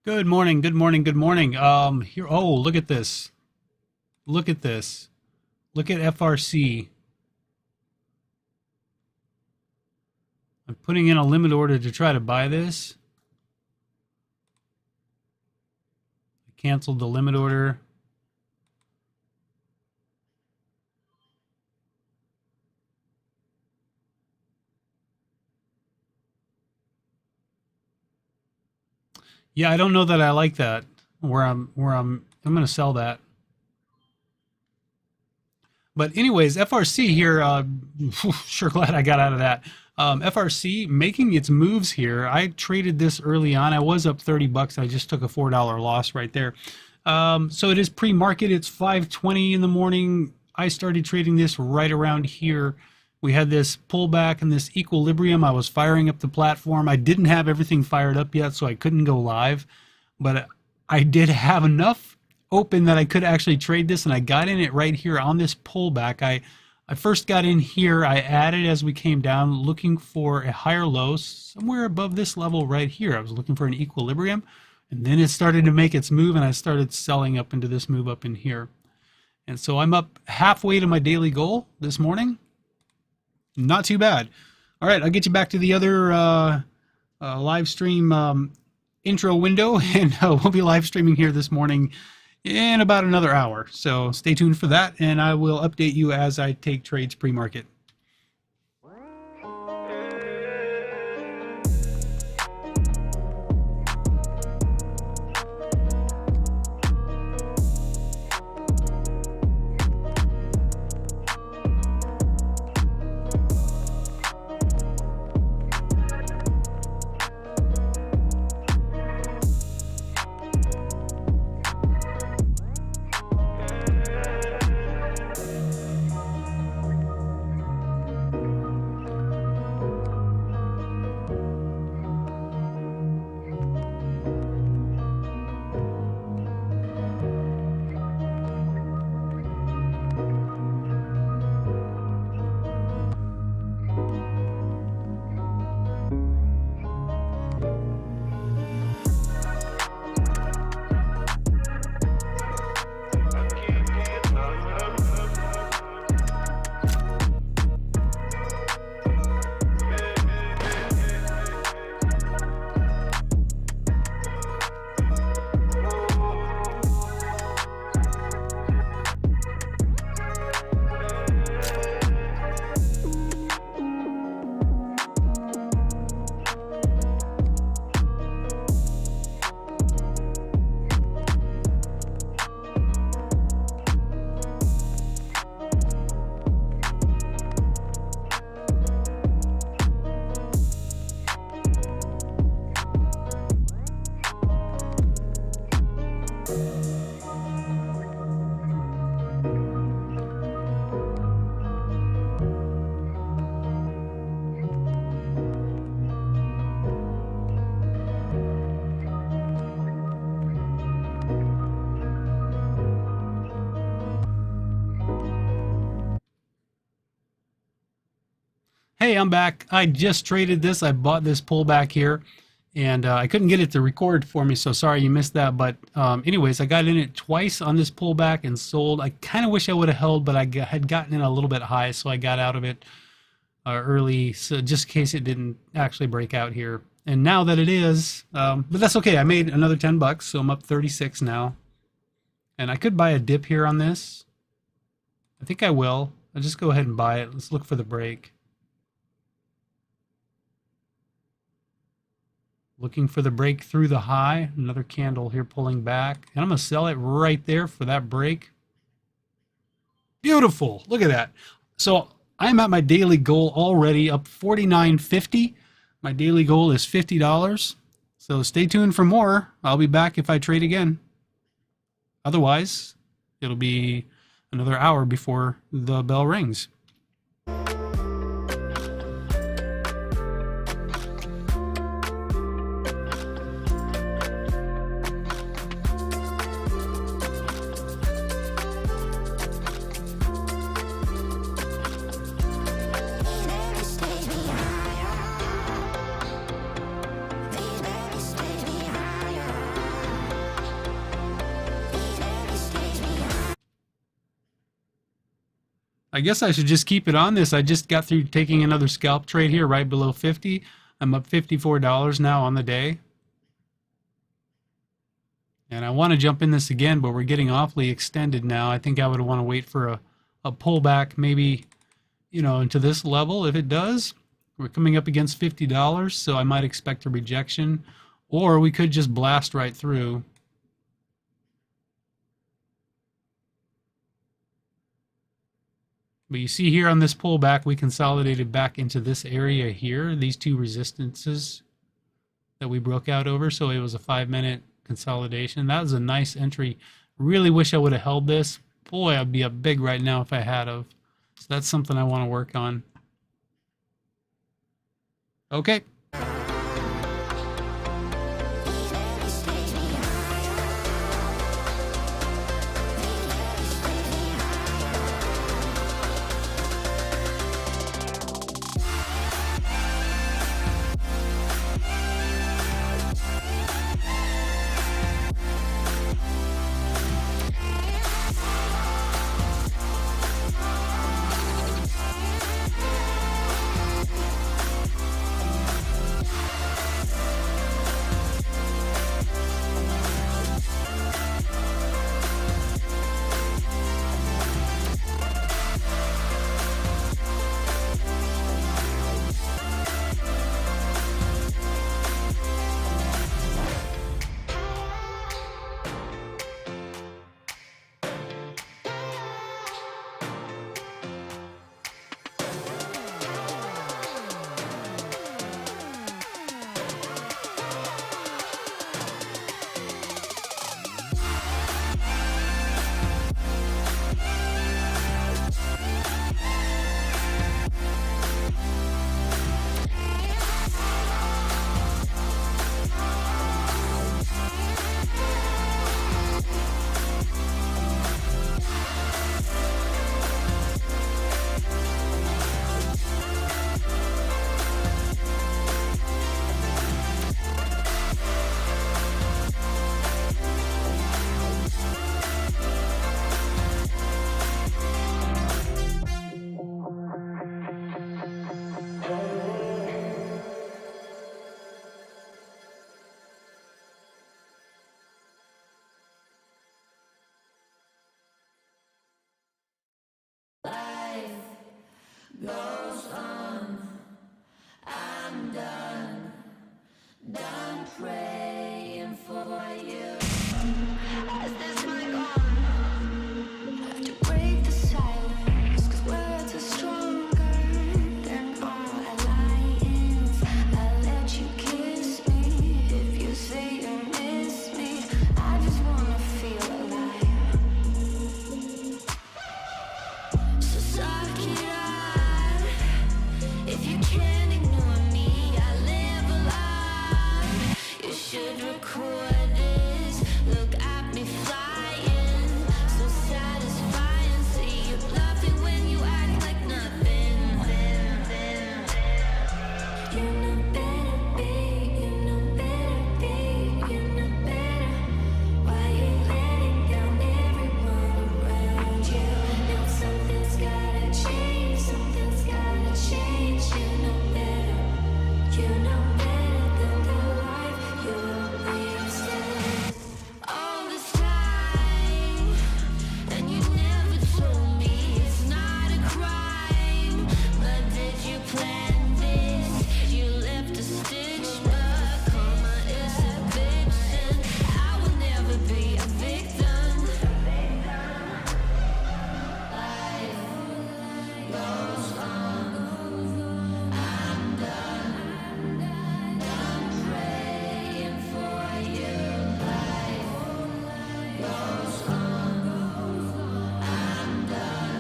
Good morning, good morning, good morning. Here, oh, look at this. Look at this. Look at FRC. I'm putting in a limit order to try to buy this. I canceled the limit order. Yeah, I don't know that I like that. I'm going to sell that. But anyways, FRC here, sure glad I got out of that. FRC making its moves here. I traded this early on. I was up 30 bucks. I just took a $4 loss right there. So it is pre-market. It's 5:20 in the morning. I started trading this right around here. We had this pullback and this equilibrium. I was firing up the platform. I didn't have everything fired up yet, so I couldn't go live. But I did have enough open that I could actually trade this, and I got in it right here on this pullback. I first got in here. I added as we came down, looking for a higher low somewhere above this level right here. I was looking for an equilibrium, and then it started to make its move, and I started selling up into this move up in here. And so I'm up halfway to my daily goal this morning. Not too bad. All right, I'll get you back to the other live stream intro window, and we'll be live streaming here this morning in about another hour. So stay tuned for that, and I will update you as I take trades pre-market. Hey, I'm back. I just traded this. I bought this pullback here, and I couldn't get it to record for me, so sorry you missed that. But anyways, I got in it twice on this pullback and sold. I kind of wish I would have held, but had gotten in a little bit high, so I got out of it early, so just in case it didn't actually break out here. And now that it is, but that's okay. I made another 10 bucks, so I'm up 36 now. And I could buy a dip here on this. I think I will. I'll just go ahead and buy it. Let's look for the break. Looking for the break through the high. Another candle here pulling back. And I'm going to sell it right there for that break. Beautiful. Look at that. So I'm at my daily goal already, up $49.50. My daily goal is $50. So stay tuned for more. I'll be back if I trade again. Otherwise, it'll be another hour before the bell rings. I guess I should just keep it on this. I just got through taking another scalp trade here right below 50. I'm up $54 now on the day. And I want to jump in this again, but we're getting awfully extended now. I think I would want to wait for a pullback, maybe, you know, into this level. If it does, we're coming up against $50, so I might expect a rejection. Or we could just blast right through. But you see here on this pullback, we consolidated back into this area here, these two resistances that we broke out over. So it was a 5-minute consolidation. That was a nice entry. Really wish I would have held this. Boy, I'd be up big right now if I had of. So that's something I want to work on. Okay. Goes on, I'm done praying for you. As this mic on, have to break the silence, 'cause words are stronger than all alliance. I let you kiss me if you say you miss me. I just wanna feel alive. So suck it up. If you can't ignore me, I live a lie. You should record this. Look at me flying, so satisfying. See you bluffing when you act like nothing. You know better, babe. You know better, babe. You know better. Why you letting down everyone around you? Now something's gotta change. Something's gotta change. You know better. You know better than the life you wasted all this time. And you never told me it's not a crime. But did you plan this? You left a stitch mark. Karma is a fiction. I will never be a victim. Life goes on. I'm done praying for you. Life goes on. I'm done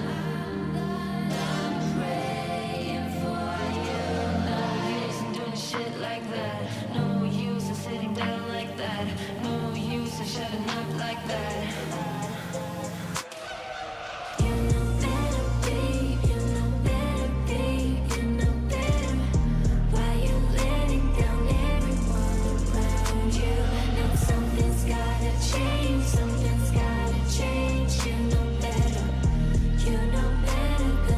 praying for you. No use in doing shit like that. No use in sitting down like that. No use in shutting up like that. You know better, babe. You know better, babe. You know better. Why you letting down everyone around you? Now something's gotta change. Something's gotta change. You know better. You know better than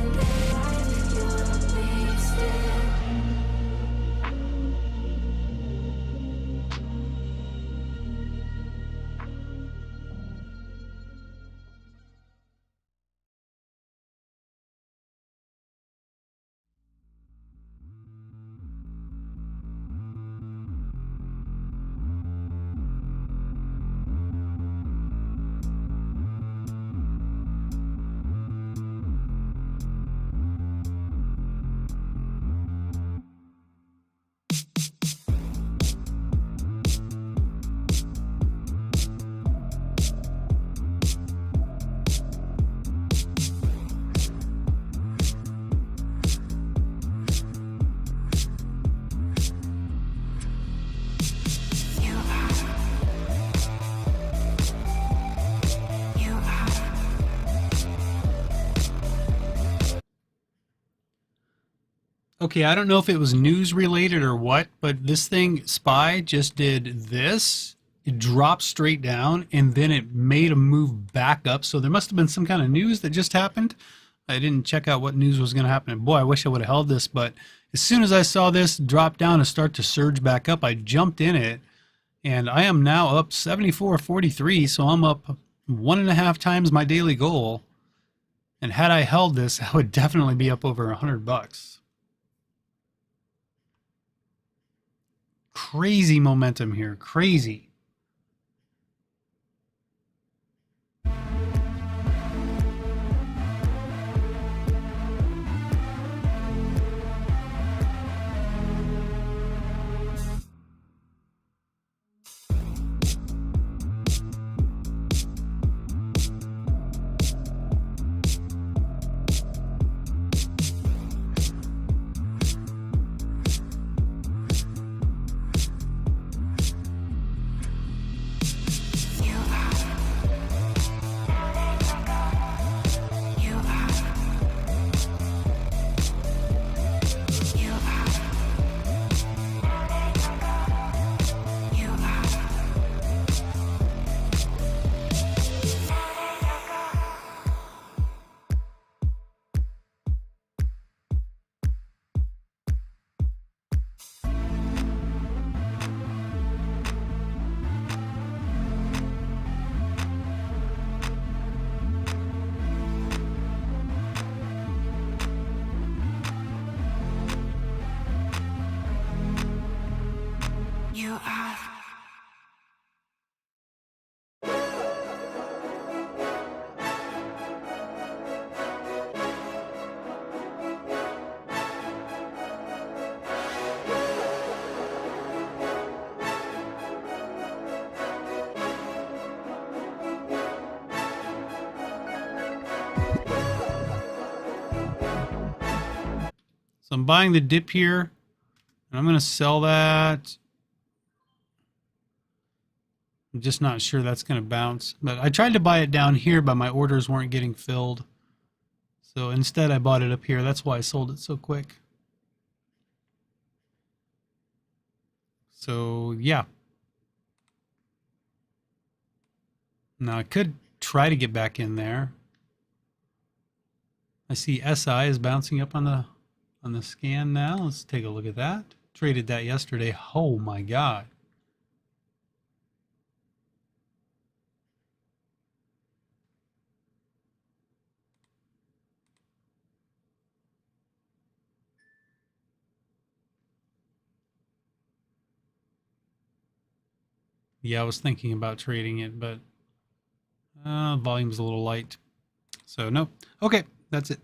Okay, I don't know if it was news related or what, but this thing, SPY, just did this. It dropped straight down and then it made a move back up. So there must have been some kind of news that just happened. I didn't check out what news was going to happen. And boy, I wish I would have held this. But as soon as I saw this drop down and start to surge back up, I jumped in it. And I am now up 74.43. So I'm up 1.5 times my daily goal. And had I held this, I would definitely be up over $100. Crazy momentum here. Crazy. You are. So I'm buying the dip here, and I'm going to sell that. I'm just not sure that's going to bounce. But I tried to buy it down here, but my orders weren't getting filled. So instead I bought it up here. That's why I sold it so quick. So yeah. Now I could try to get back in there. I see SI is bouncing up on the scan now. Let's take a look at that. Traded that yesterday. Oh my God. Yeah, I was thinking about trading it, but volume's a little light. So no. Okay, that's it.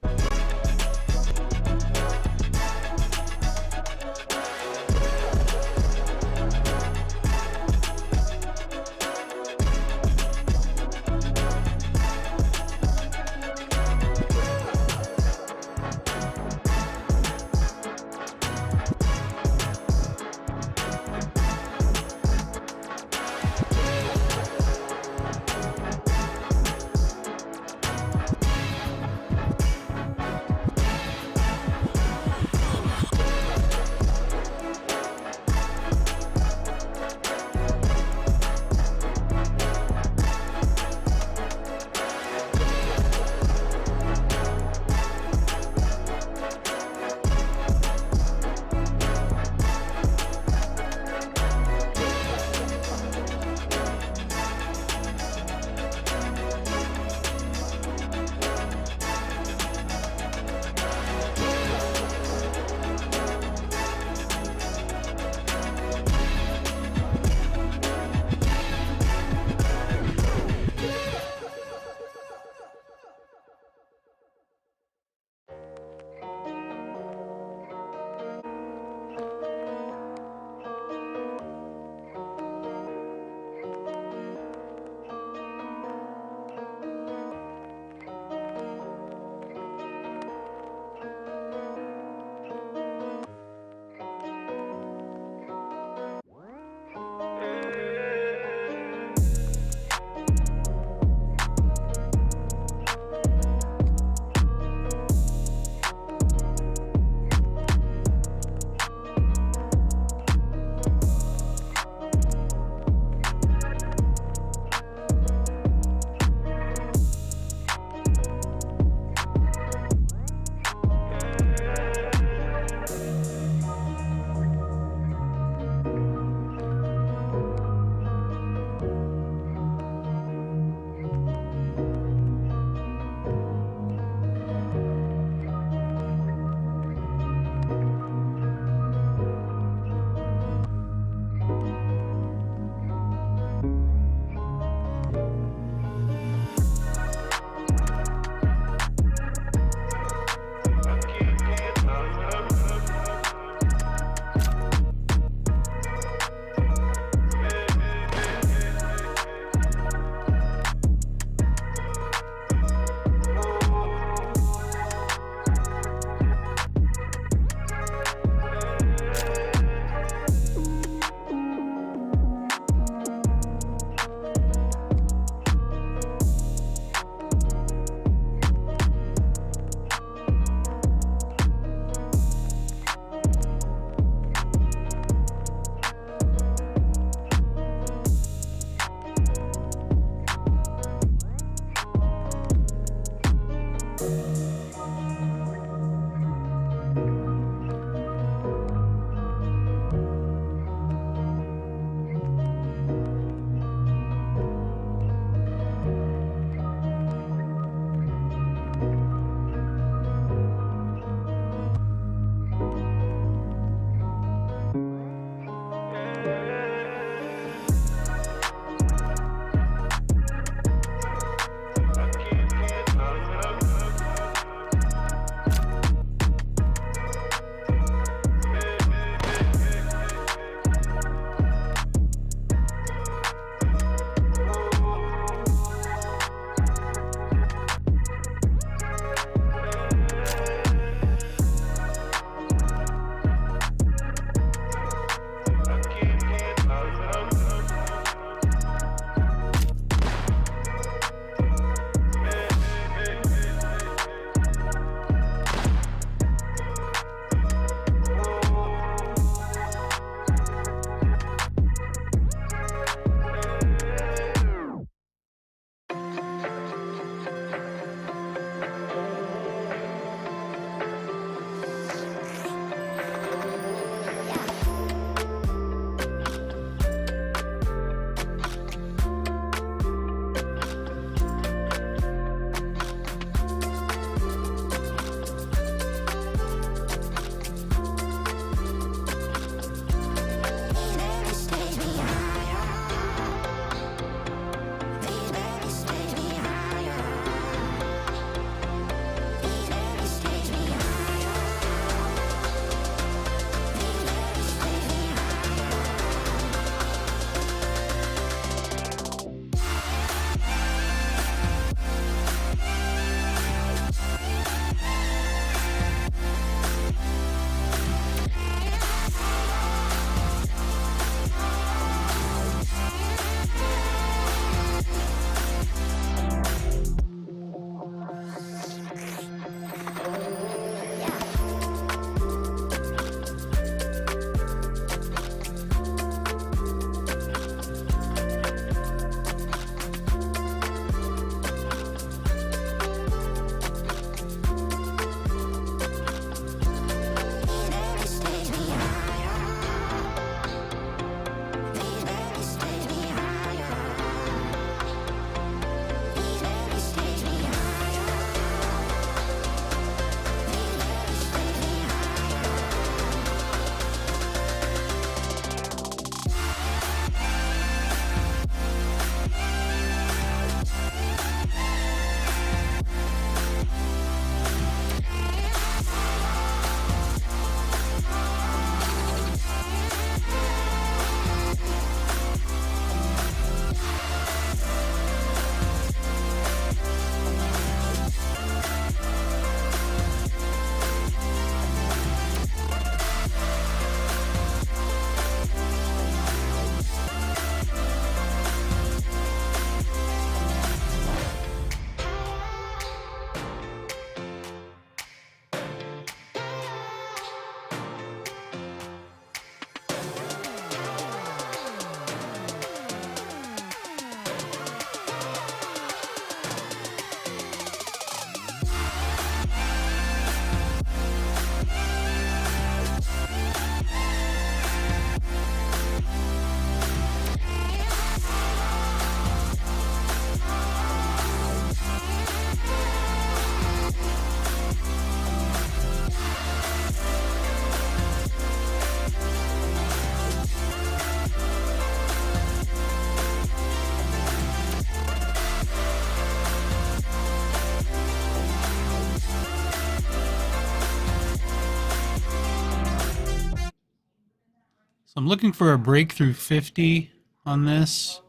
I'm looking for a breakthrough 50 on this.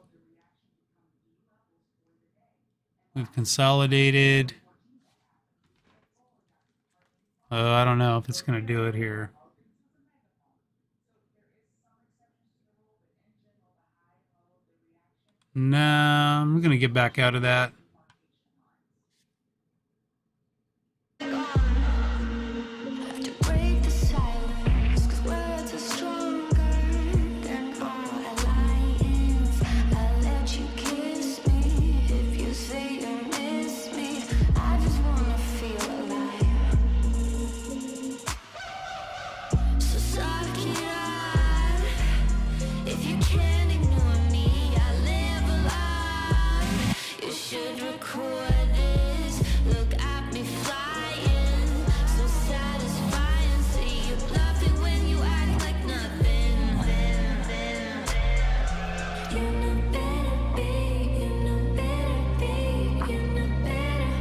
We've consolidated. I don't know if it's going to do it here. Nah, I'm going to get back out of that. Have to break the silence, 'cause words are stronger than all alliance. I let you kiss me if you say you miss me. I just wanna feel alive. So suck it up. If you can't ignore me, I live alive. You should record this. Look at me flying, so satisfying. See you bluffing when you act like nothing. You know better, babe. You know better, babe. You know better.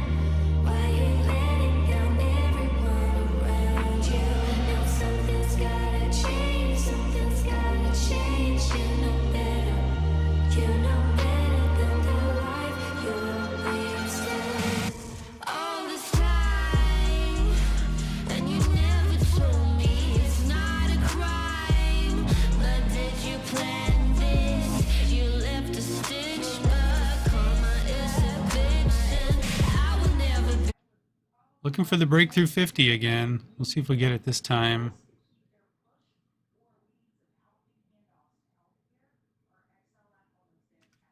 Why you letting down everyone around you? Now something's gotta change. Something's gotta change. You know better. You know better than the life you're wasting all this time, and you never told me it's not a crime. But did you plan this? You left a stitch, but karma is a bitch, and I will never be. Looking for the breakthrough 50 again. We'll see if we get it this time.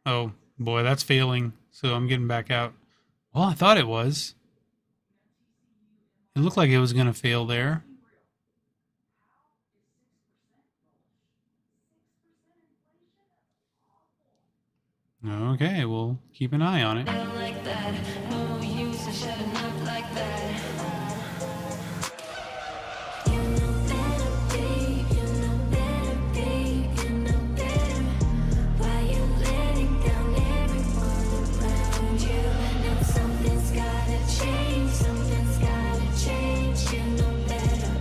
Oh boy, that's failing. So I'm getting back out. Well, I thought it was. It looked like it was going to fail there. Okay, we'll keep an eye on it. Like that, no use in shutting up like that. You know better, babe. You know better, babe. You know better. Why you letting down everyone around you? Now something's gotta change. Something's gotta change. You know better.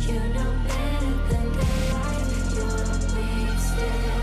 You know better than the life you're wasting.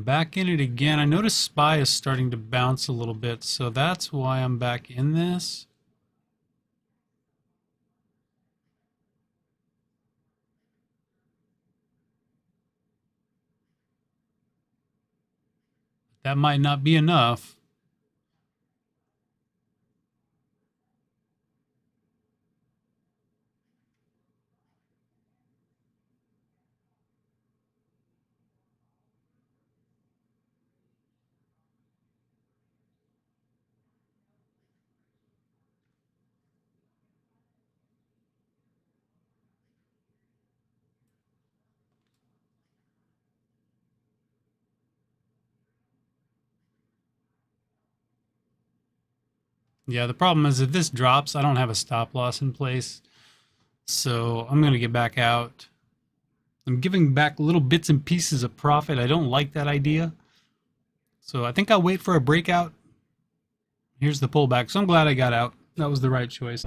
I'm back in it again. I noticed SPY is starting to bounce a little bit, so that's why I'm back in this. That might not be enough. Yeah, the problem is if this drops, I don't have a stop loss in place. So I'm going to get back out. I'm giving back little bits and pieces of profit. I don't like that idea. So I think I'll wait for a breakout. Here's the pullback. So I'm glad I got out. That was the right choice.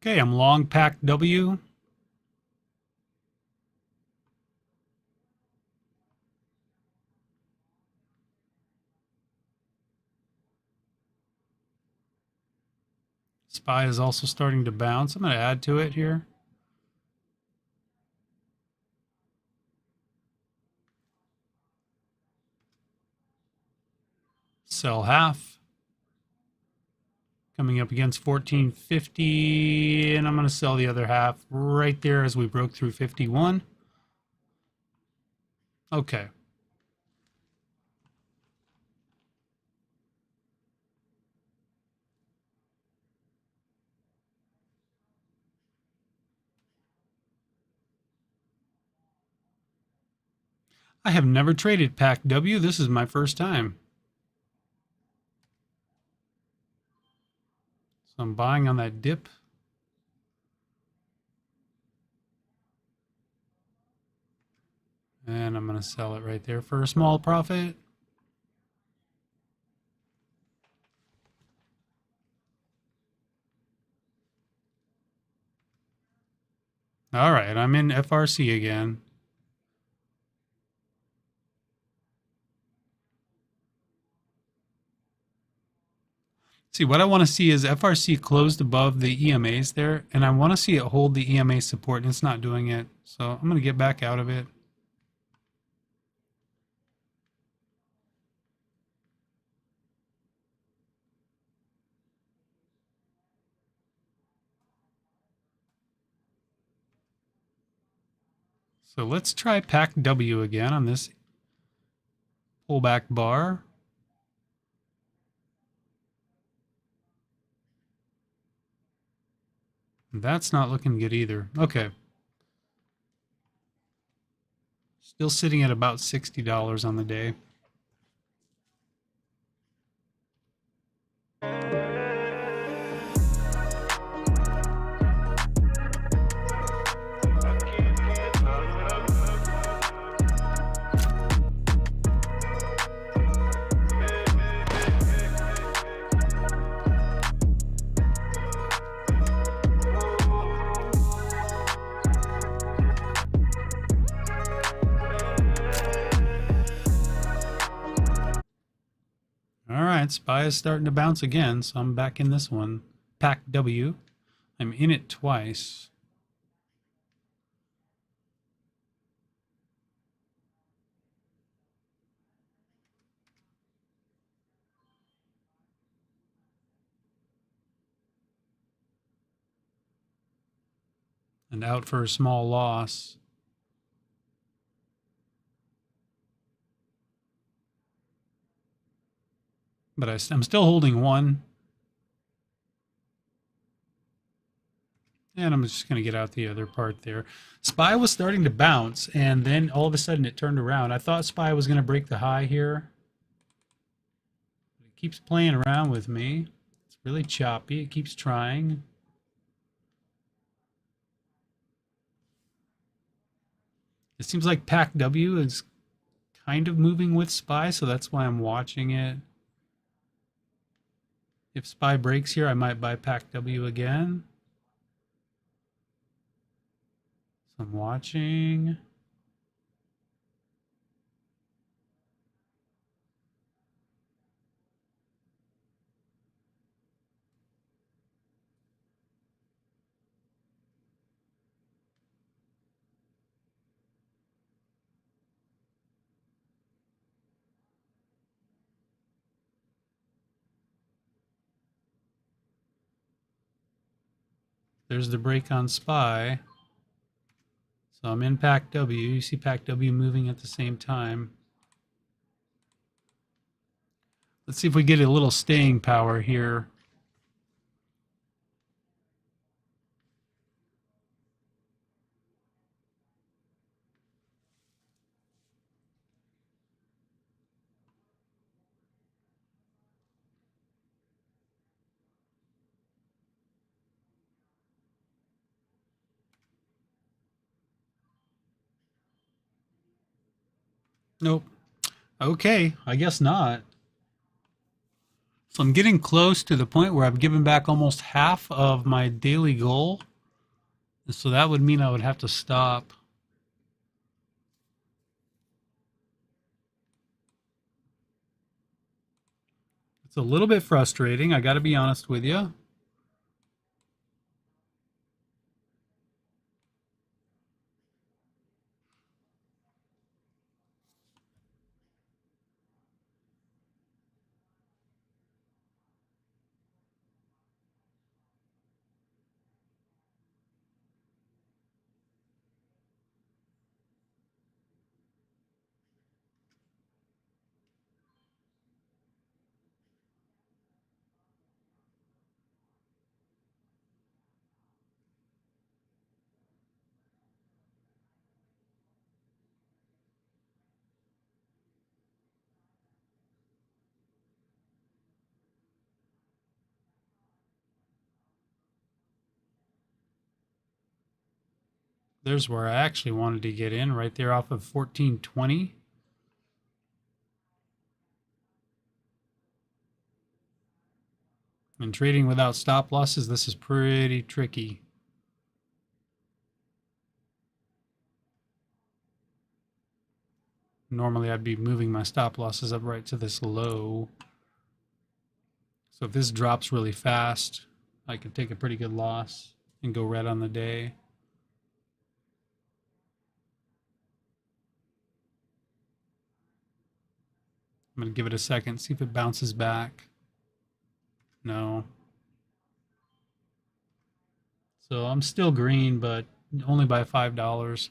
Okay, I'm long pack W. SPY is also starting to bounce. I'm going to add to it here. Sell half. Coming up against 1450, and I'm going to sell the other half right there as we broke through 51. Okay. I have never traded Pack W. This is my first time. So I'm buying on that dip. And I'm going to sell it right there for a small profit. All right, I'm in FRC again. See, what I want to see is FRC closed above the EMAs there, and I want to see it hold the EMA support, and it's not doing it. So I'm going to get back out of it. So let's try Pack W again on this pullback bar. That's not looking good either. Okay. Still sitting at about $60 on the day. right, SPY is starting to bounce again, so I'm back in this one. Pack W. I'm in it twice. And out for a small loss. But I'm still holding one. And I'm just going to get out the other part there. SPY was starting to bounce, and then all of a sudden it turned around. I thought SPY was going to break the high here. It keeps playing around with me. It's really choppy. It keeps trying. It seems like Pack W is kind of moving with SPY, so that's why I'm watching it. If SPY breaks here, I might buy Pack W again. So I'm watching. There's the break on SPY. So I'm in Pack W. You see Pack W moving at the same time. Let's see if we get a little staying power here. Nope. Okay, I guess not. So I'm getting close to the point where I've given back almost half of my daily goal. So that would mean I would have to stop. It's a little bit frustrating, I got to be honest with you. There's where I actually wanted to get in, right there off of 1420. And trading without stop losses, this is pretty tricky. Normally I'd be moving my stop losses up right to this low. So if this drops really fast, I could take a pretty good loss and go red on the day. I'm going to give it a second, see if it bounces back. No. So I'm still green, but only by $5.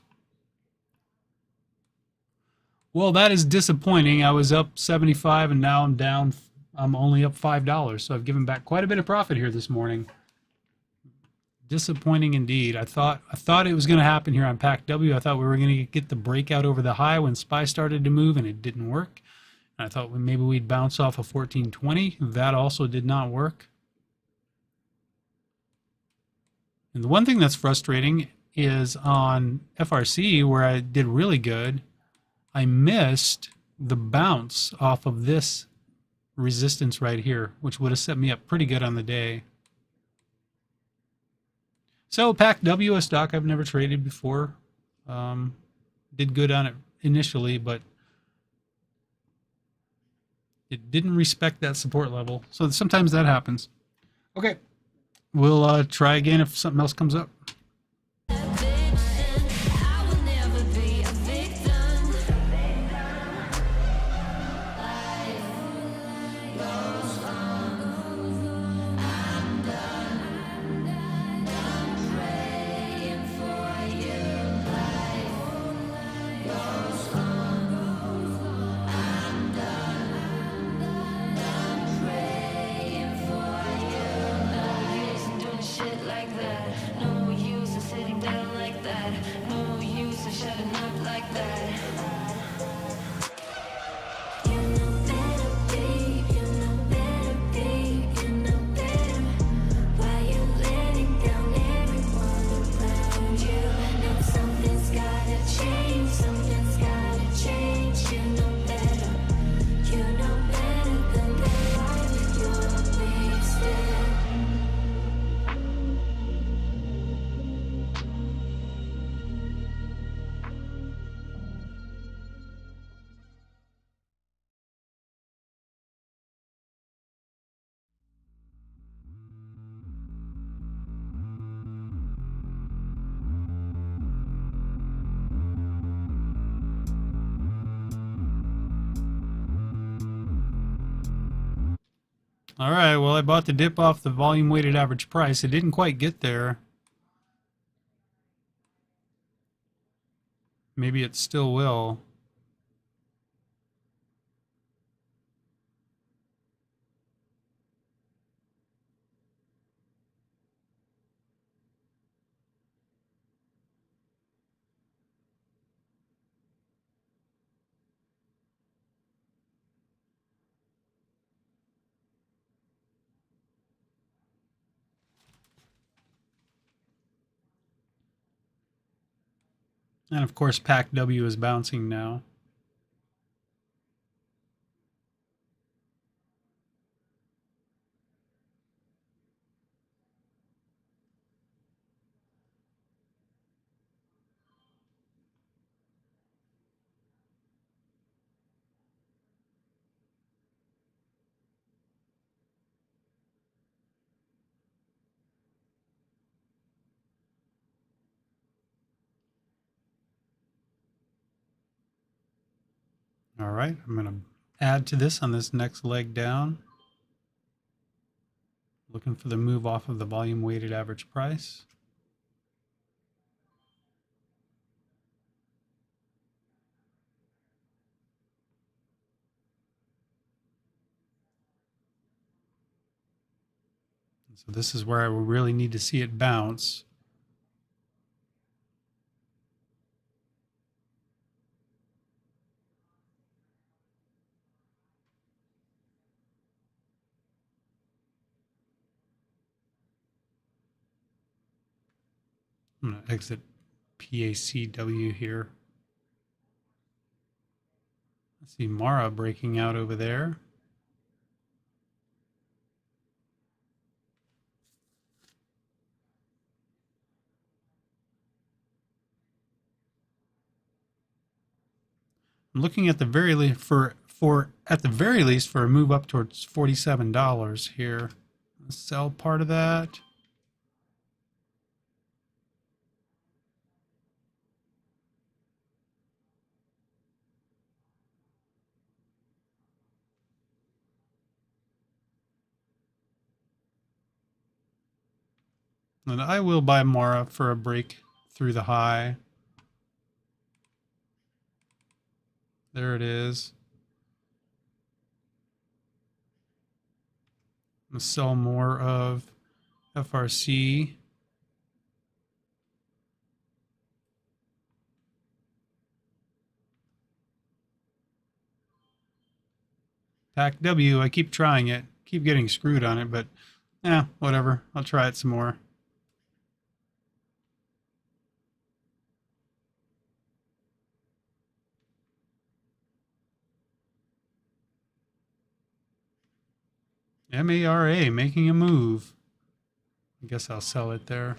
Well, that is disappointing. I was up 75 and now I'm down. I'm only up $5. So I've given back quite a bit of profit here this morning. Disappointing indeed. I thought it was going to happen here on Pack W. I thought we were going to get the breakout over the high when SPY started to move, and it didn't work. And I thought maybe we'd bounce off of 1420. That also did not work. And the one thing that's frustrating is on FRC, where I did really good, I missed the bounce off of this resistance right here, which would have set me up pretty good on the day. So Pack W, a stock I've never traded before. Did good on it initially, but It didn't respect that support level. So sometimes that happens. Okay. We'll try again if something else comes up. I will never be a victim. Praying for you. Praying for you. No use in doing shit like that. No use in sitting down like that. No use in shutting up like that. You know better, be. You know better, be. You know better. Why you letting down everyone around you? Know something's gotta change. Something's gotta change. You know better. You know better than that. You're wasted. All right, well, I bought the dip off the volume weighted average price. It didn't quite get there. Maybe it still will. And of course, Pack W is bouncing now. All right, I'm going to add to this on this next leg down. Looking for the move off of the volume weighted average price. So this is where I will really need to see it bounce. I'm going to exit PACW here. I see Mara breaking out over there. I'm looking at the very least for at the very least for a move up towards $47 here. Let's sell part of that. And I will buy Mara for a break through the high. There it is. I'm going to sell more of FRC. Pack W, I keep trying it. Keep getting screwed on it, but yeah, whatever. I'll try it some more. MARA making a move. I guess I'll sell it there.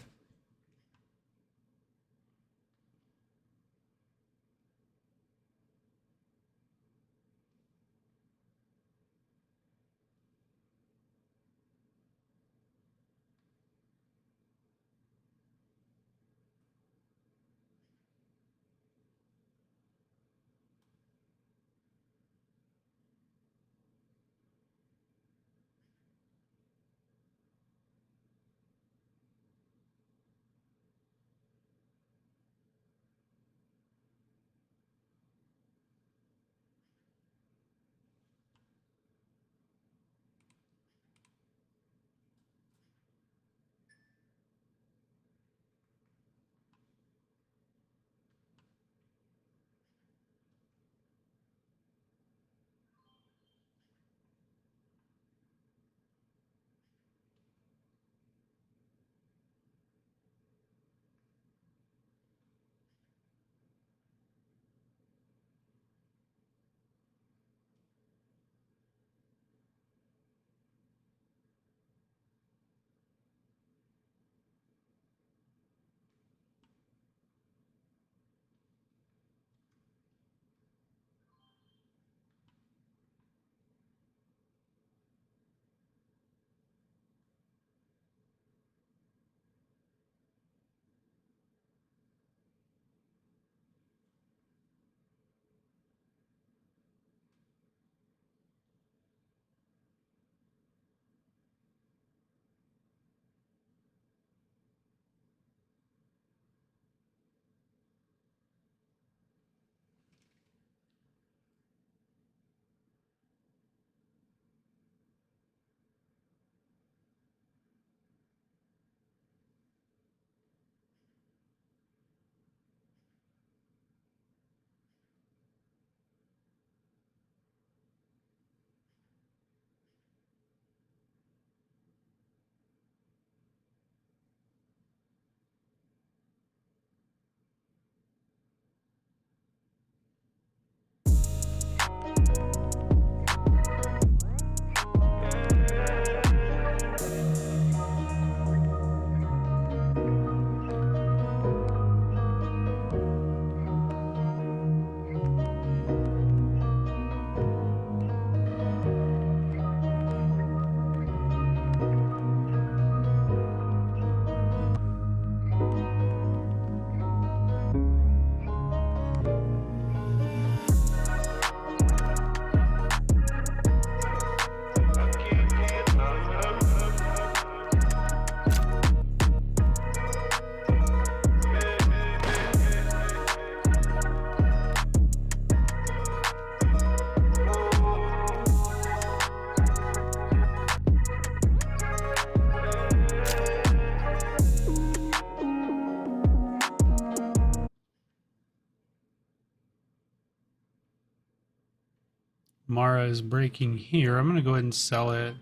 Mara is breaking here. I'm going to go ahead and sell it.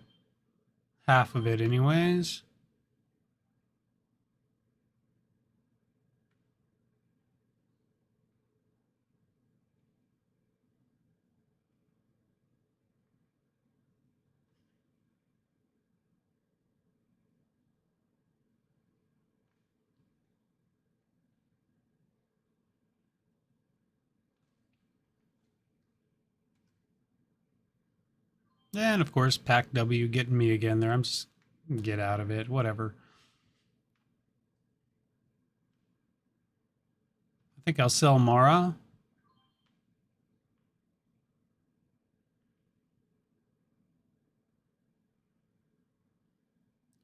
Half of it anyways. And of course, Pack W getting me again there. I'm just get out of it, whatever. I think I'll sell Mara.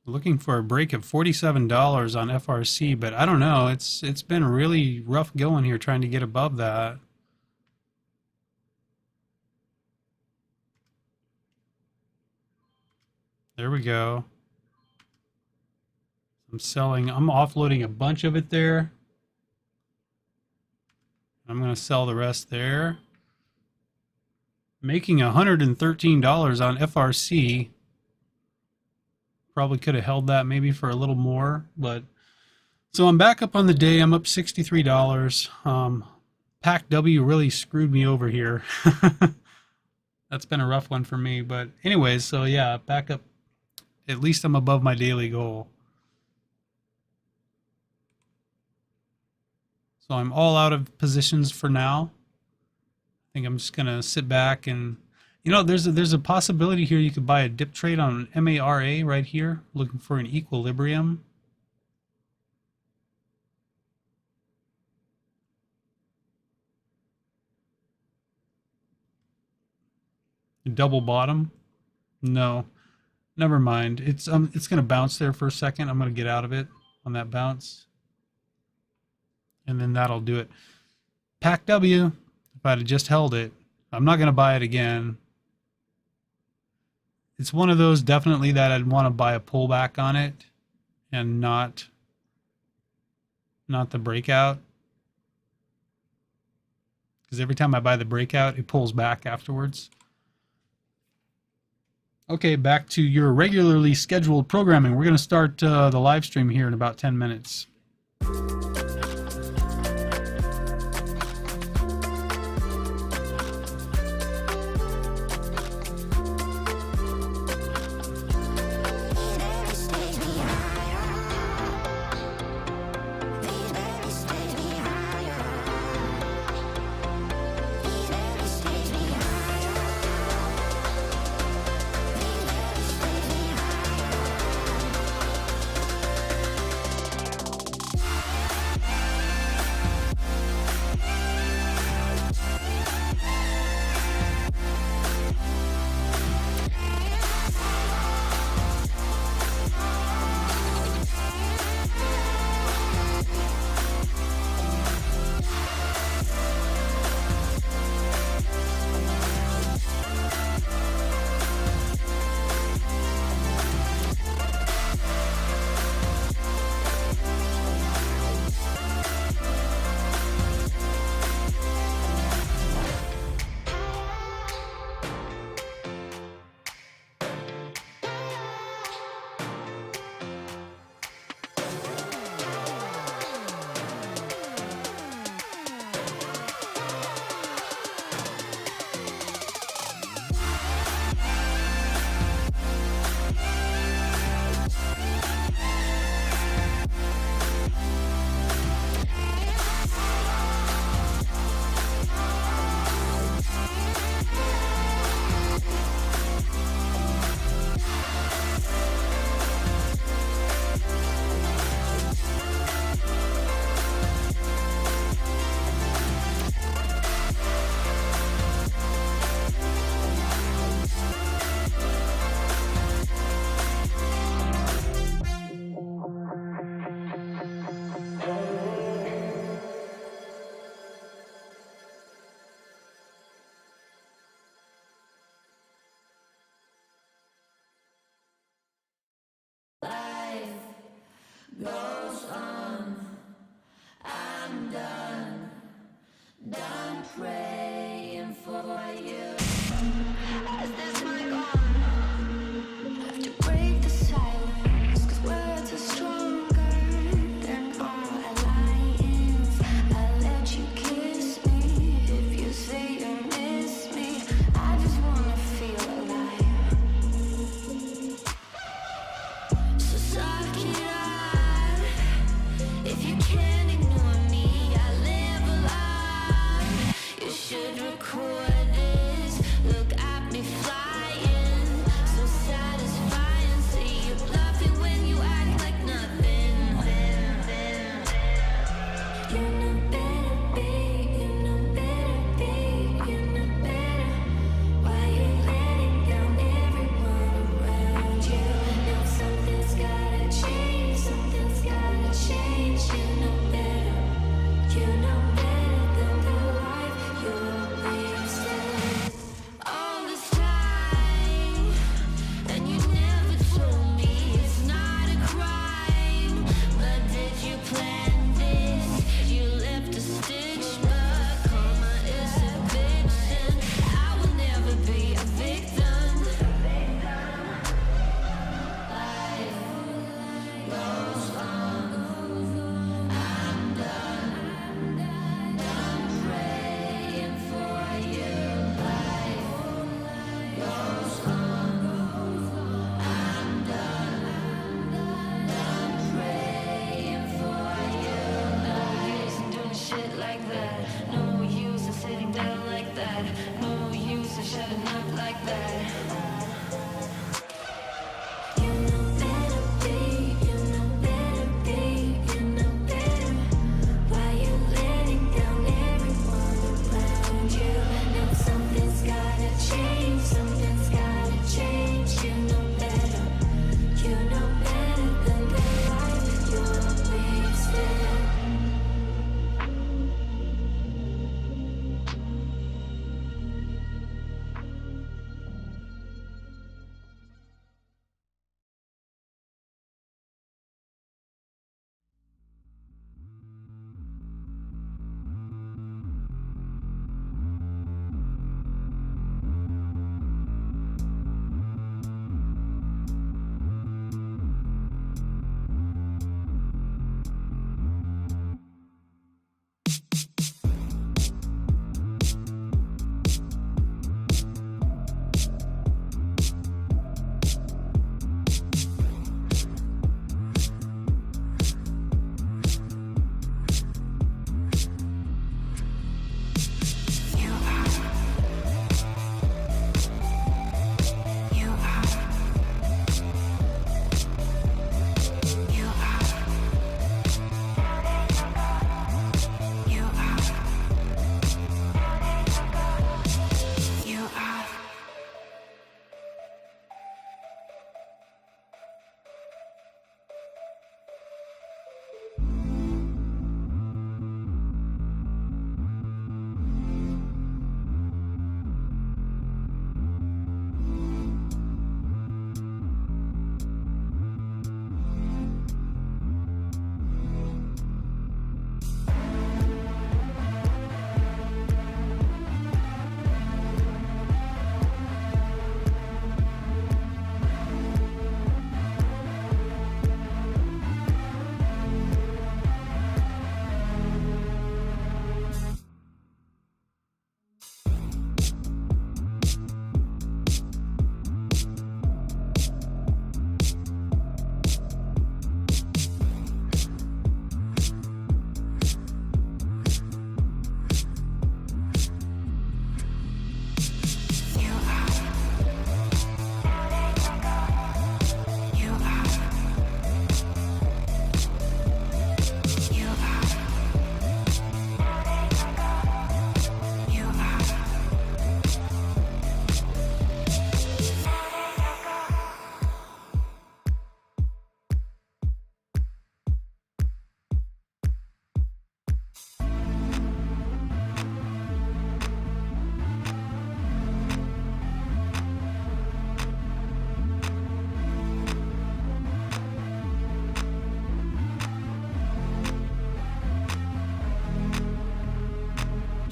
Looking for a break of $47 on FRC, but I don't know. It's been really rough going here trying to get above that. There we go. I'm offloading a bunch of it there. I'm going to sell the rest there. Making $113 on FRC. Probably could have held that maybe for a little more, but so I'm back up on the day. I'm up $63. Pack W really screwed me over here. That's been a rough one for me, but anyways, so yeah, back up. At least I'm above my daily goal. So I'm all out of positions for now. I think I'm just gonna sit back and, you know, there's a possibility here you could buy a dip trade on MARA right here, looking for an equilibrium. Double bottom? No, never mind. It's gonna bounce there for a second. I'm gonna get out of it on that bounce, and then that'll do it. Pack W. If I'd have just held it, I'm not gonna buy it again. It's one of those definitely that I'd want to buy a pullback on it, and not the breakout. Because every time I buy the breakout, it pulls back afterwards. Okay, back to your regularly scheduled programming. We're going to start the live stream here in about 10 minutes.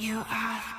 you are.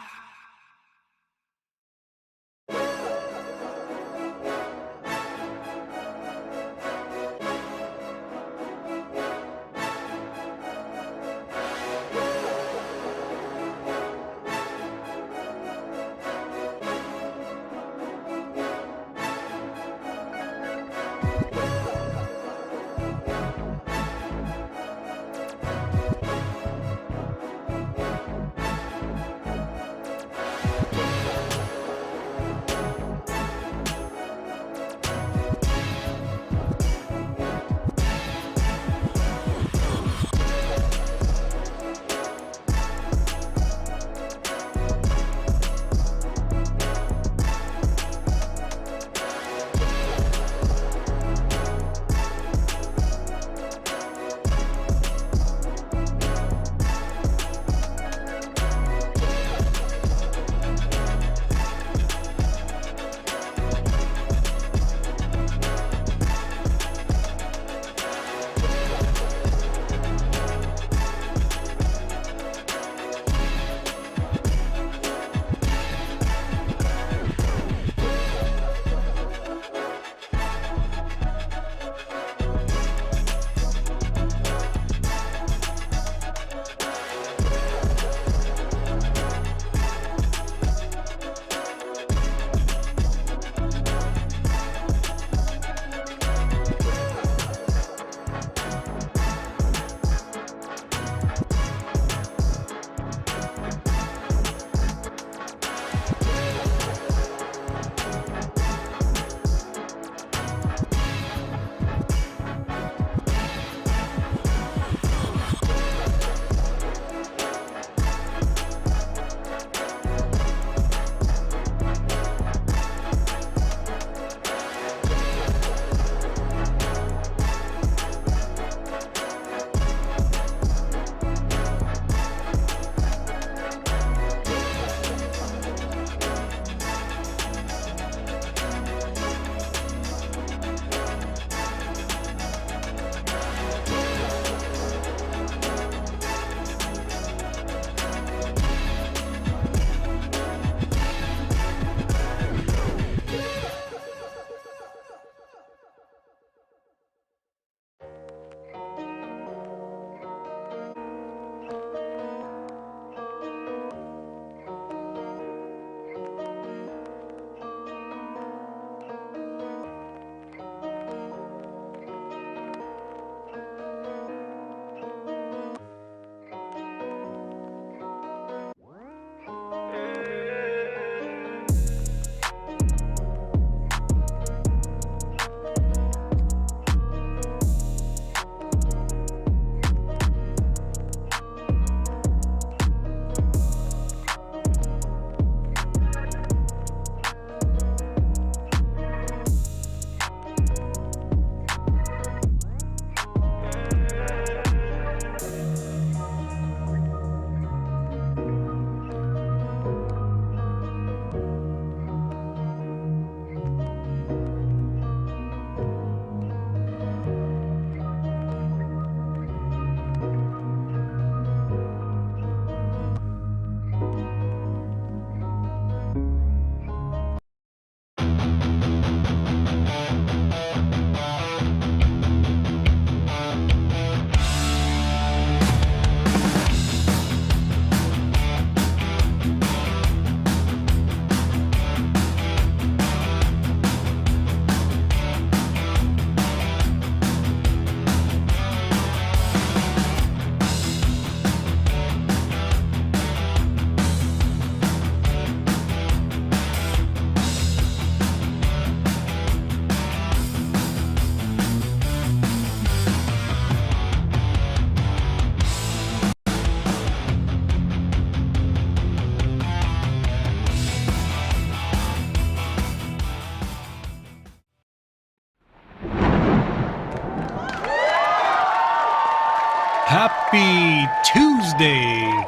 Happy Tuesday!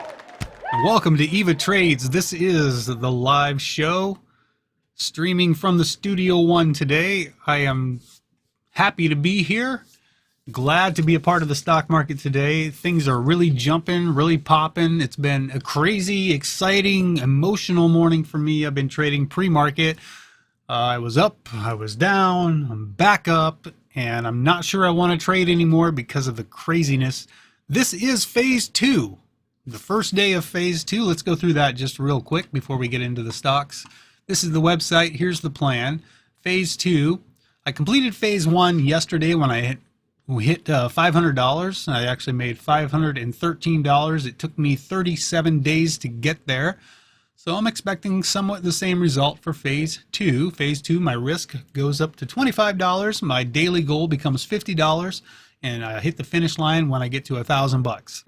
And welcome to Eva Trades. This is the live show streaming from the Studio One today. I am happy to be here. Glad to be a part of the stock market today. Things are really jumping, really popping. It's been a crazy, exciting, emotional morning for me. I've been trading pre-market. I was up, I was down, I'm back up, and I'm not sure I want to trade anymore because of the craziness. This is phase two, the first day of phase two. Let's go through that just real quick before we get into the stocks. This is the website. Here's the plan. Phase two. I completed phase one yesterday when we hit $500. I actually made $513. It took me 37 days to get there. So I'm expecting somewhat the same result for phase two. Phase two, my risk goes up to $25. My daily goal becomes $50. And I hit the finish line when I get to $1,000.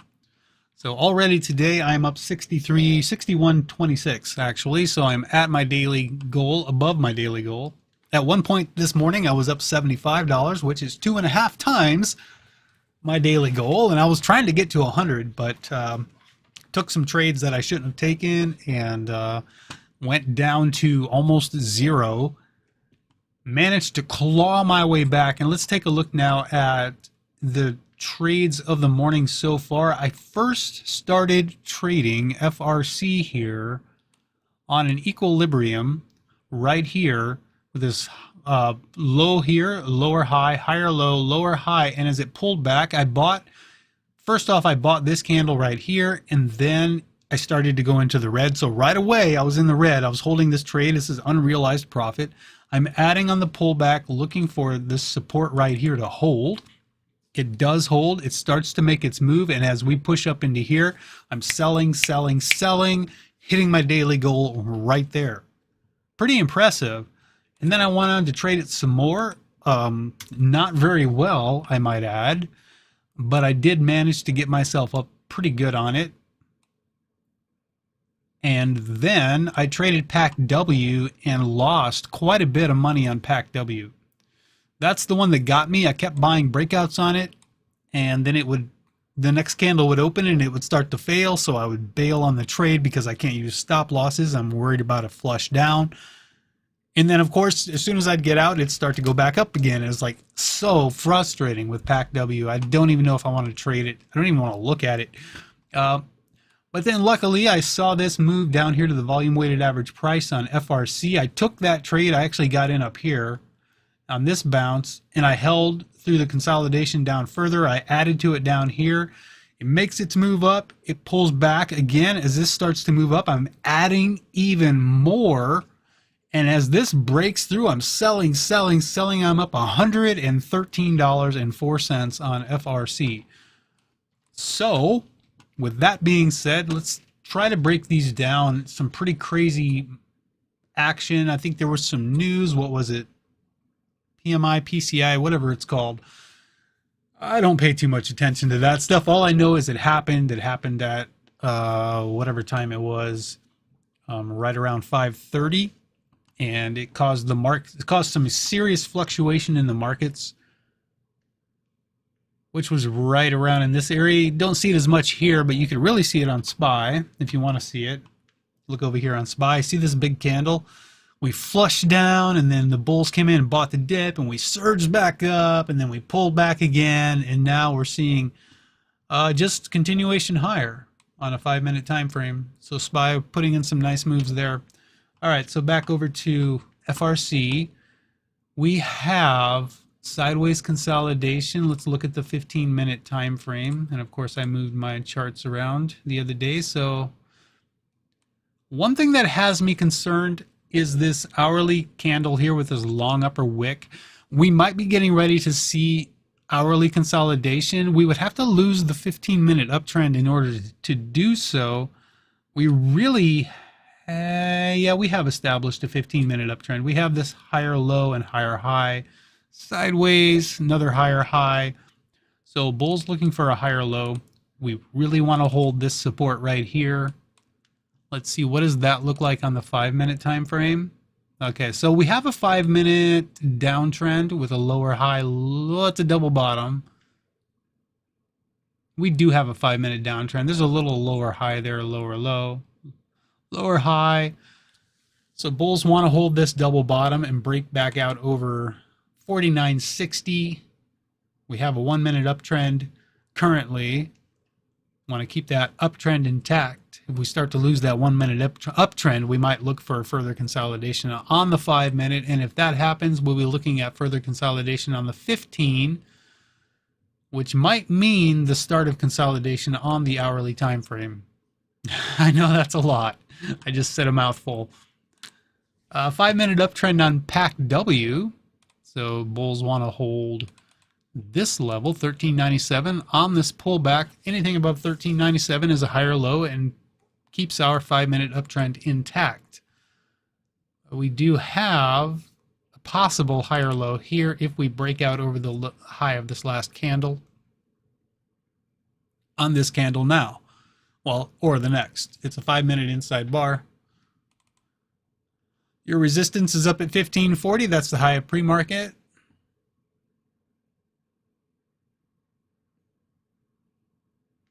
So already today I'm up 61.26 actually. So I'm at my daily goal, above my daily goal. At one point this morning, I was up $75, which is 2.5 times my daily goal. And I was trying to get to 100, but took some trades that I shouldn't have taken and went down to almost zero. Managed to claw my way back. And let's take a look now at the trades of the morning so far. I first started trading FRC here on an equilibrium right here, with this low here, lower high, higher low, lower high, and as it pulled back, I bought this candle right here, and then I started to go into the red. So right away I was in the red. I was holding this trade. This is unrealized profit. I'm adding on the pullback, looking for this support right here to hold. It does hold. It starts to make its move, and as we push up into here, I'm selling, hitting my daily goal right there. Pretty impressive. And then I went on to trade it some more. Not very well, I might add, but I did manage to get myself up pretty good on it. And then I traded PACW and lost quite a bit of money on PACW. That's the one that got me. I kept buying breakouts on it, and then the next candle would open and it would start to fail, so I would bail on the trade because I can't use stop losses. I'm worried about a flush down. And then, of course, as soon as I'd get out, it'd start to go back up again. It was like so frustrating with PACW. I don't even know if I want to trade it. I don't even want to look at it. But then luckily, I saw this move down here to the volume weighted average price on FRC. I took that trade. I actually got in up here on this bounce, and I held through the consolidation down further. I added to it down here. It makes its move up. It pulls back again. As this starts to move up, I'm adding even more. And as this breaks through, I'm selling. I'm up $113.04 on FRC. So, with that being said, let's try to break these down. Some pretty crazy action. I think there was some news. What was it? PMI, PCI, whatever it's called. I don't pay too much attention to that stuff. All I know is it happened. It happened at whatever time it was, right around 5:30. And it caused some serious fluctuation in the markets, which was right around in this area. You don't see it as much here, but you can really see it on SPY if you want to see it. Look over here on SPY. See this big candle? We flushed down, and then the bulls came in and bought the dip, and we surged back up, and then we pulled back again, and now we're seeing just continuation higher on a 5-minute time frame. So SPY putting in some nice moves there. All right, so back over to FRC. We have sideways consolidation. Let's look at the 15-minute time frame. And of course, I moved my charts around the other day. So one thing that has me concerned is this hourly candle here with this long upper wick. We might be getting ready to see hourly consolidation. We would have to lose the 15-minute uptrend in order to do so. We really we have established a 15-minute uptrend. We have this higher low and higher high, sideways, another higher high. So bulls looking for a higher low. We really want to hold this support right here. Let's see, what does that look like on the 5-minute time frame? Okay, so we have a 5-minute downtrend with a lower high. It's a double bottom. We do have a 5-minute downtrend. There's a little lower high there, lower low. Lower high. So bulls want to hold this double bottom and break back out over 49.60. We have a 1 minute uptrend currently. Want to keep that uptrend intact. If we start to lose that 1 minute uptrend, we might look for further consolidation on the 5 minute. And if that happens, we'll be looking at further consolidation on the 15, which might mean the start of consolidation on the hourly time frame. I know that's a lot. I just said a mouthful. 5 minute uptrend on PACW. So bulls want to hold this level, 1397. On this pullback, anything above 1397 is a higher low and keeps our 5 minute uptrend intact. We do have a possible higher low here if we break out over the high of this last candle on this candle now. Well, or the next. It's a 5 minute inside bar. Your resistance is up at 1540. That's the high of pre-market.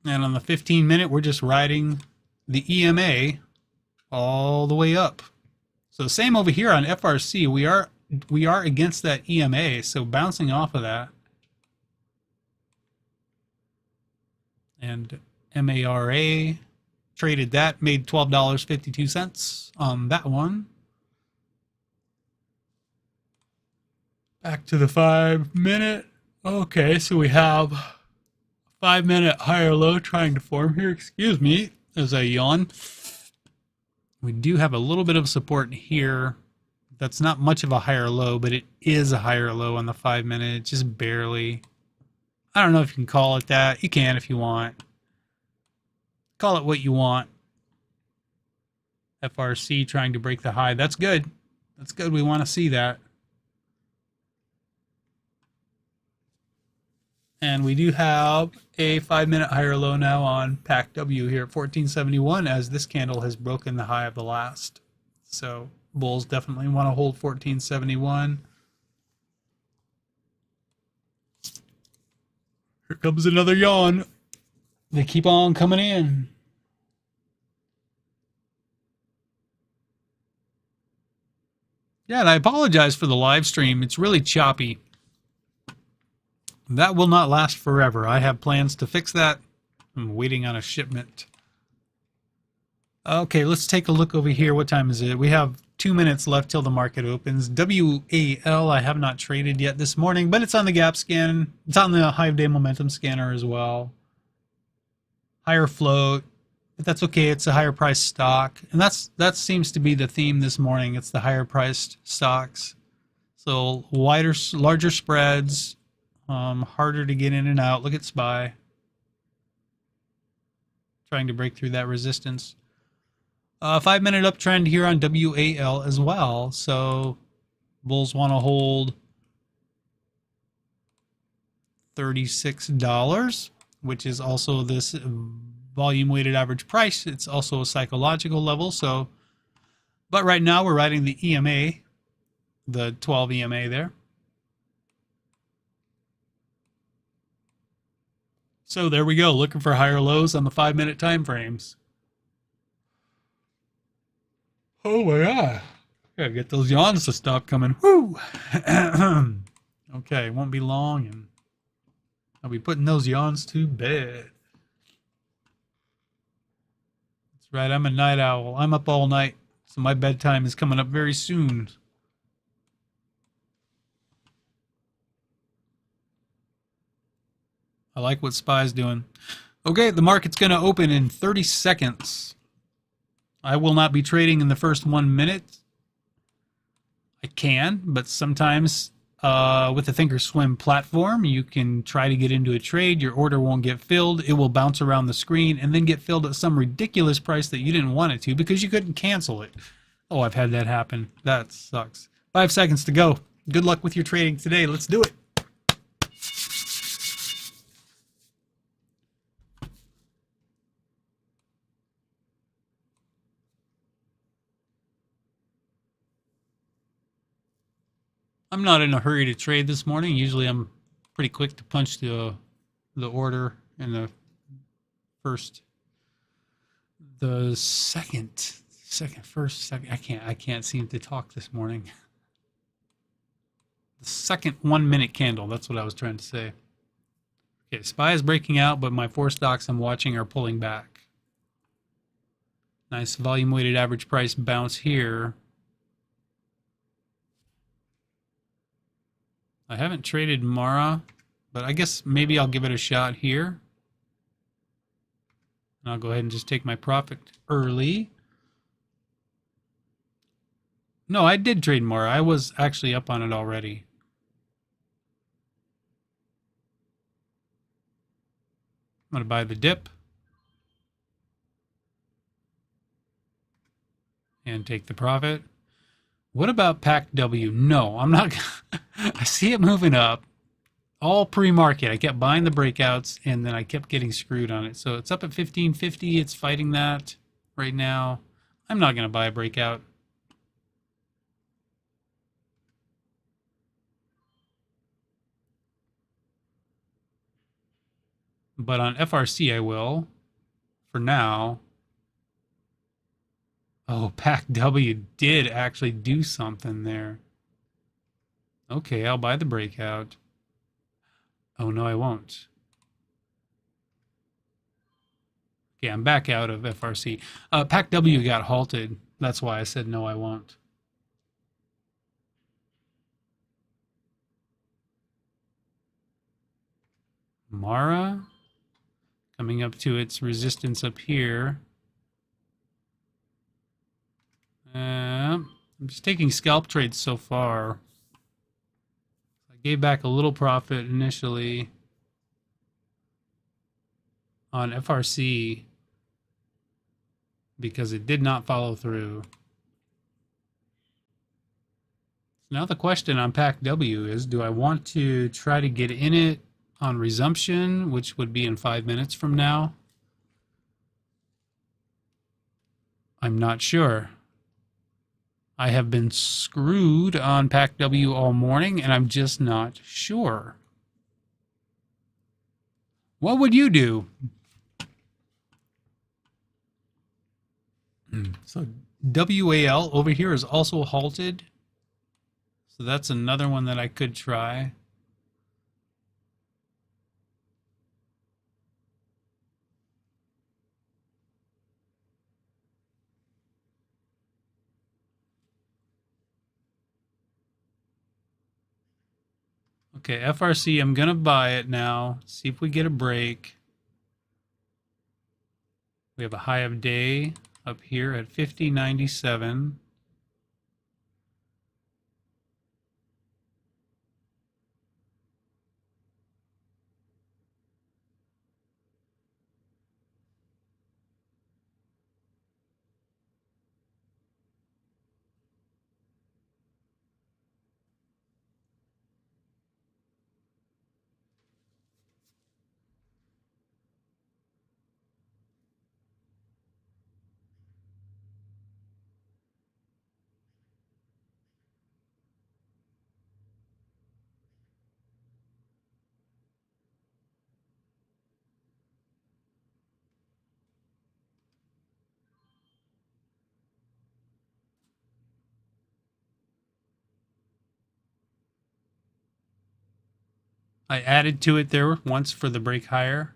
And on the 15 minute, we're just riding the EMA all the way up. So same over here on FRC. We are against that EMA, so bouncing off of that. And MARA traded that, made $12.52 on that one. Back to the 5 minute. Okay, so we have 5 minute higher low trying to form here. Excuse me as I yawn. We do have a little bit of support here. That's not much of a higher low, but it is a higher low on the 5 minute, just barely. I don't know if you can call it that. You can if you want. Call it what you want. FRC trying to break the high. That's good. That's good. We want to see that. And we do have a 5 minute higher low now on PACW here at 1471 as this candle has broken the high of the last. So bulls definitely want to hold 1471. Here comes another yawn. They keep on coming in. Yeah, and I apologize for the live stream. It's really choppy. That will not last forever. I have plans to fix that. I'm waiting on a shipment. Okay, let's take a look over here. What time is it? We have 2 minutes left till the market opens. WAL, I have not traded yet this morning, but it's on the gap scan. It's on the Hive Day Momentum Scanner as well. Higher float, but that's okay. It's a higher priced stock. And that seems to be the theme this morning. It's the higher priced stocks. So larger spreads. Harder to get in and out. Look at SPY. Trying to break through that resistance. 5 minute uptrend here on WAL as well. So bulls want to hold $36, which is also this volume weighted average price. It's also a psychological level. So, but right now we're riding the EMA, the 12 EMA there. So there we go, looking for higher lows on the 5 minute time frames. Oh my God. Gotta get those yawns to stop coming. Woo! Okay, won't be long and I'll be putting those yawns to bed. That's right, I'm a night owl. I'm up all night, so my bedtime is coming up very soon. I like what SPY's doing. Okay, the market's going to open in 30 seconds. I will not be trading in the first 1 minute. I can, but sometimes with the Thinkorswim platform, you can try to get into a trade. Your order won't get filled. It will bounce around the screen and then get filled at some ridiculous price that you didn't want it to because you couldn't cancel it. Oh, I've had that happen. That sucks. 5 seconds to go. Good luck with your trading today. Let's do it. I'm not in a hurry to trade this morning. Usually I'm pretty quick to punch the order in the second. I can't seem to talk this morning. The second 1 minute candle. That's what I was trying to say. Okay, SPY is breaking out, but my four stocks I'm watching are pulling back. Nice volume weighted average price bounce here. I haven't traded Mara, but I guess maybe I'll give it a shot here. And I'll go ahead and just take my profit early. No, I did trade Mara. I was actually up on it already. I'm going to buy the dip. And take the profit. What about PACW? No, I'm not. I see it moving up. All pre-market. I kept buying the breakouts, and then I kept getting screwed on it. So it's up at 1550. It's fighting that right now. I'm not going to buy a breakout. But on FRC, I will. For now. Oh, PACW did actually do something there. Okay, I'll buy the breakout. Oh, no, I won't. Okay, I'm back out of FRC. PACW got halted. That's why I said no, I won't. Mara coming up to its resistance up here. I'm just taking scalp trades so far. I gave back a little profit initially on FRC because it did not follow through. Now the question on PACW is, do I want to try to get in it on resumption, which would be in 5 minutes from now? I'm not sure. I have been screwed on PACW all morning, and I'm just not sure. What would you do? So WAL over here is also halted. So that's another one that I could try. Okay, FRC, I'm going to buy it now. See if we get a break. We have a high of day up here at 50.97. I added to it there once for the break higher.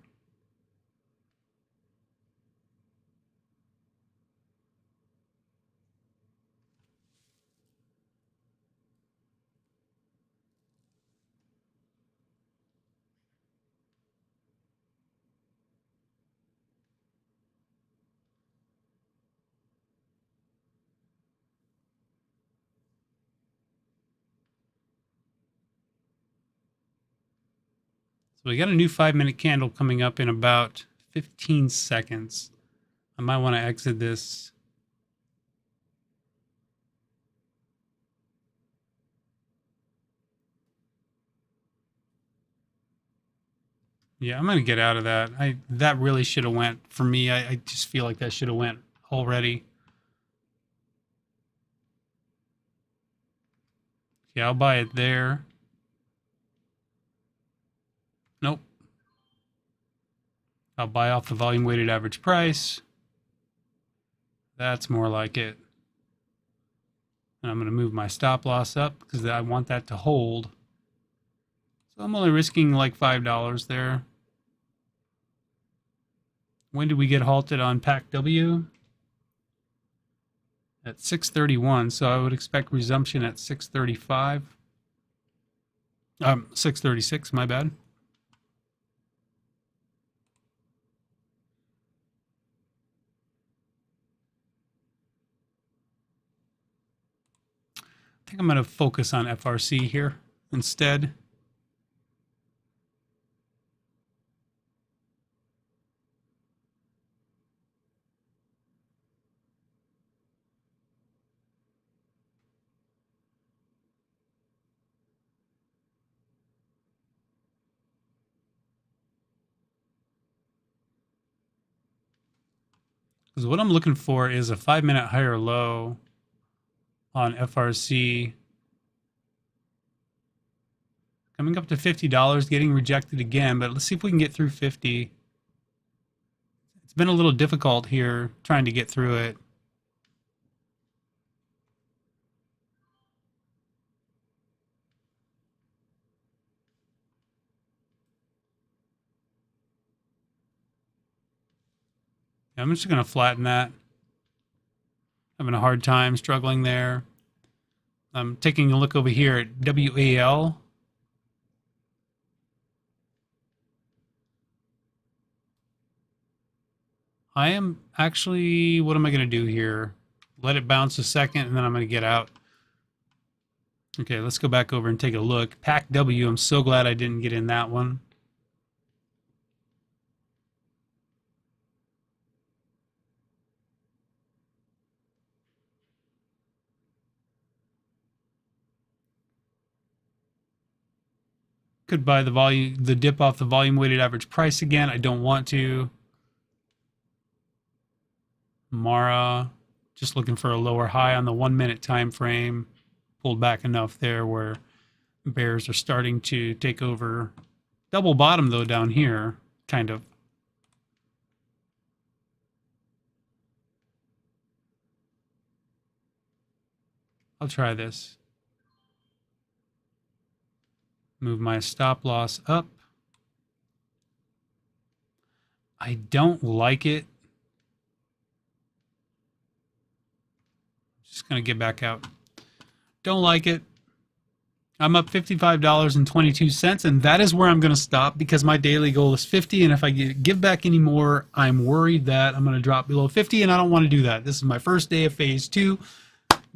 So we got a new 5-minute candle coming up in about 15 seconds. I might want to exit this. Yeah, I'm going to get out of that. That really should have went for me. I just feel like that should have went already. Yeah, I'll buy it there. Nope. I'll buy off the volume weighted average price. That's more like it. And I'm going to move my stop loss up because I want that to hold. So I'm only risking like $5 there. When did we get halted on Pack W? At 6:31, so I would expect resumption at 6:35. 6:36, my bad. I think I'm going to focus on FRC here instead. Because what I'm looking for is a 5-minute higher low on FRC. Coming up to $50, getting rejected again, but let's see if we can get through 50. It's been a little difficult here trying to get through it. I'm just going to flatten that. Having a hard time struggling there. I'm taking a look over here at WAL. I am actually, what am I going to do here? Let it bounce a second and then I'm going to get out. Okay, let's go back over and take a look. Pack W, I'm so glad I didn't get in that one. Could buy the dip off the volume weighted average price again. I don't want to. Mara, just looking for a lower high on the 1 minute time frame. Pulled back enough there where bears are starting to take over. Double bottom though down here, kind of. I'll try this. Move my stop loss up. I don't like it. Just going to get back out. Don't like it. I'm up $55.22, and that is where I'm going to stop because my daily goal is 50, and if I give back any more, I'm worried that I'm going to drop below 50, and I don't want to do that. This is my first day of phase 2.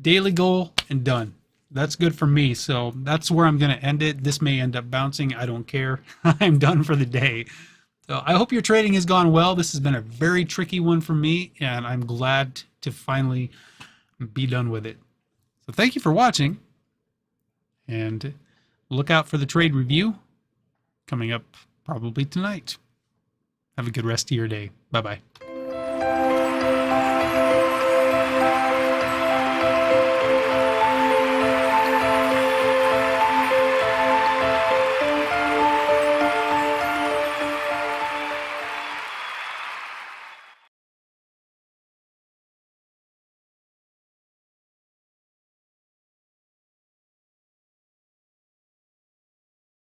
Daily goal and done. That's good for me, so that's where I'm going to end it. This may end up bouncing. I don't care. I'm done for the day. So I hope your trading has gone well. This has been a very tricky one for me, and I'm glad to finally be done with it. So thank you for watching, and look out for the trade review coming up probably tonight. Have a good rest of your day. Bye-bye.